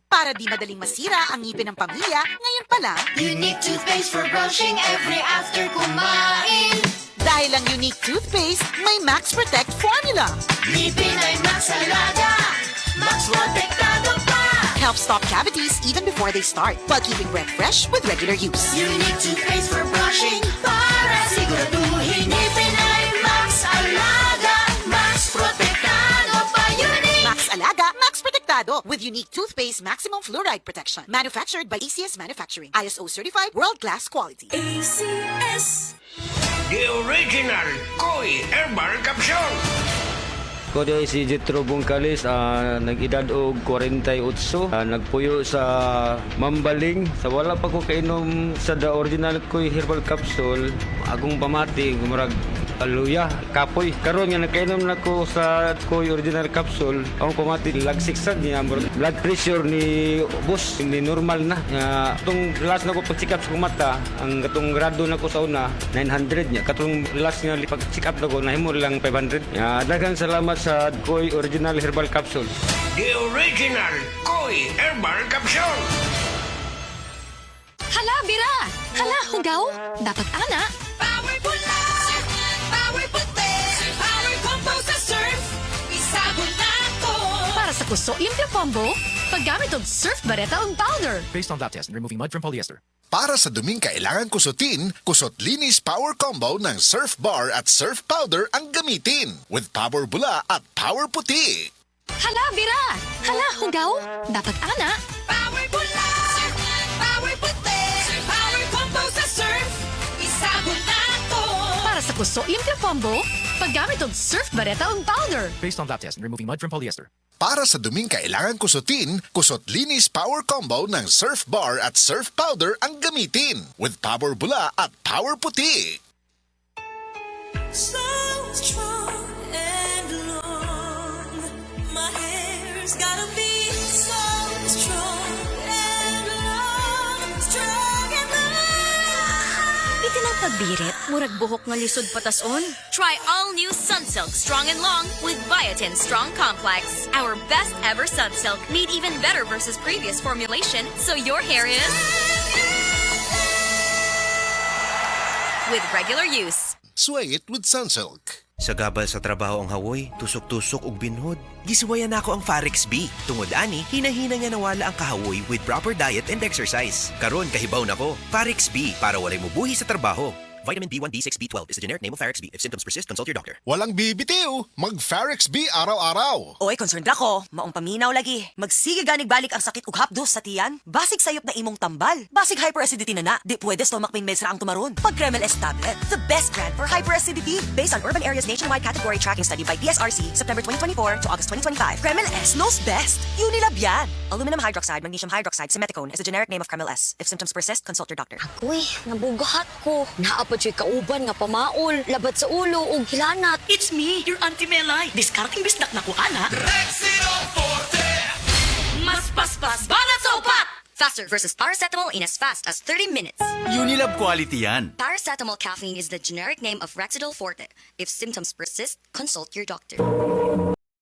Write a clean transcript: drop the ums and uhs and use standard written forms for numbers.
Para di madaling masira ang ngipin ng pamilya, ngayon pa lang, Unique toothpaste for brushing every after kumain. dahil ang Unique Toothpaste, may Max Protect formula. Ngipin ay Max Alaga, Max Protektado pa. Helps stop cavities even before they start, while keeping breath fresh with regular use. Unique toothpaste for brushing para siguraduhin ngipin ay Max Alaga, Max Protektado pa. Unique. Max Alaga, Max Protectado with Unique Toothpaste Maximum Fluoride Protection. Manufactured by ACS Manufacturing. ISO certified world-class quality. ACS. The original Koi Herbal Capsule. Ko di si Jetro Bungkalis, nag-edad og 48, nagpuyo sa Mambaling. Sa wala pa ko kainom sa the original Koi Herbal Capsule, agong pamati, gumurag aluya, kapoy. Karon nga nakainom na ko sa Koi Original Capsule, ang pamati lagsiksan niya, blood pressure ni boss, ni normal na. Itong last na ko pag-check up sa mata, ang katong grado na ko sa una, 900 niya. Katong last nga pag-check up na ko, nahimo lang 500. Daghang salamat sa Koi Original Herbal Capsule. The original Koi Herbal Capsule. Hala, Bira! Hala, hugaw! Dapat ana! Power pula, power puti, power combo sa surf. Isabon na to. Para sa kuso, limpyo combo, paggamit og surf bareta og powder. Based on lab test and removing mud from polyester. Para sa duming kailangan kusutin, Kusot Linis Power Combo ng Surf Bar at Surf Powder ang gamitin. With Power Bula at Power Puti. Hala, Bira! Hala, hugaw! Dapat ana! Power pula, power puti, power combo sa surf. Isabon na to. Para sa kuso, limpyo combo, paggamit og surf bareta og powder. Based on lab test and removing mud from polyester. Para sa duming kailangan kusutin, Kusot Linis Power Combo ng Surf Bar at Surf Powder ang gamitin. With Power Bula at Power Puti. So strong and long. My hair's gotta be so strong and long. Strong and long. Di ka ng pagbirit, murag buhok nga lisod patason. Try all new Sunsilk Strong and Long with Biotin Strong Complex. Our best ever Sunsilk, made even better versus previous formulation, so your hair is with regular use. Sway it with Sunsilk. Sa gabal sa trabaho ang hawoy, tusok-tusok ug binhod. Gisuwayan nako ang Farex B. Tungod ani, hinahina nga nawala ang kahawoy with proper diet and exercise. Karon kahibaw nako, Farex B para walay mubuhi sa trabaho. Vitamin B1, B6, B12 is the generic name of Farex B. If symptoms persist, consult your doctor. Walang bibitiw, mag-Farex B araw-araw. Oy, concerned ako. Maong paminaw lagi. Magsige ganig balik ang sakit ug hapdos sa tiyan. Basig sayop na imong tambal. Basig hyperacidity na. Di pwede stomach pain meds ra ang tumaron. Pag Kremel S tablet, the best brand for hyperacidity. Based on Urban Areas Nationwide Category Tracking Study by PSRC, September 2024 to August 2025. Kremel S knows best. Unilab yan. Aluminum hydroxide, magnesium hydroxide, simeticone is the generic name of Kremel S. If symptoms persist, consult your doctor. Uy, nabugahat ko. Naapad siya kauban nga pamaol, labat sa ulo ug hilanat. It's me, your Auntie Melay. Discarding bisdak na ko, ana. Mas paspas, banat sa upat! Faster versus paracetamol in as fast as 30 minutes. Unilab quality yan. Paracetamol caffeine is the generic name of Rexidol Forte. If symptoms persist, consult your doctor.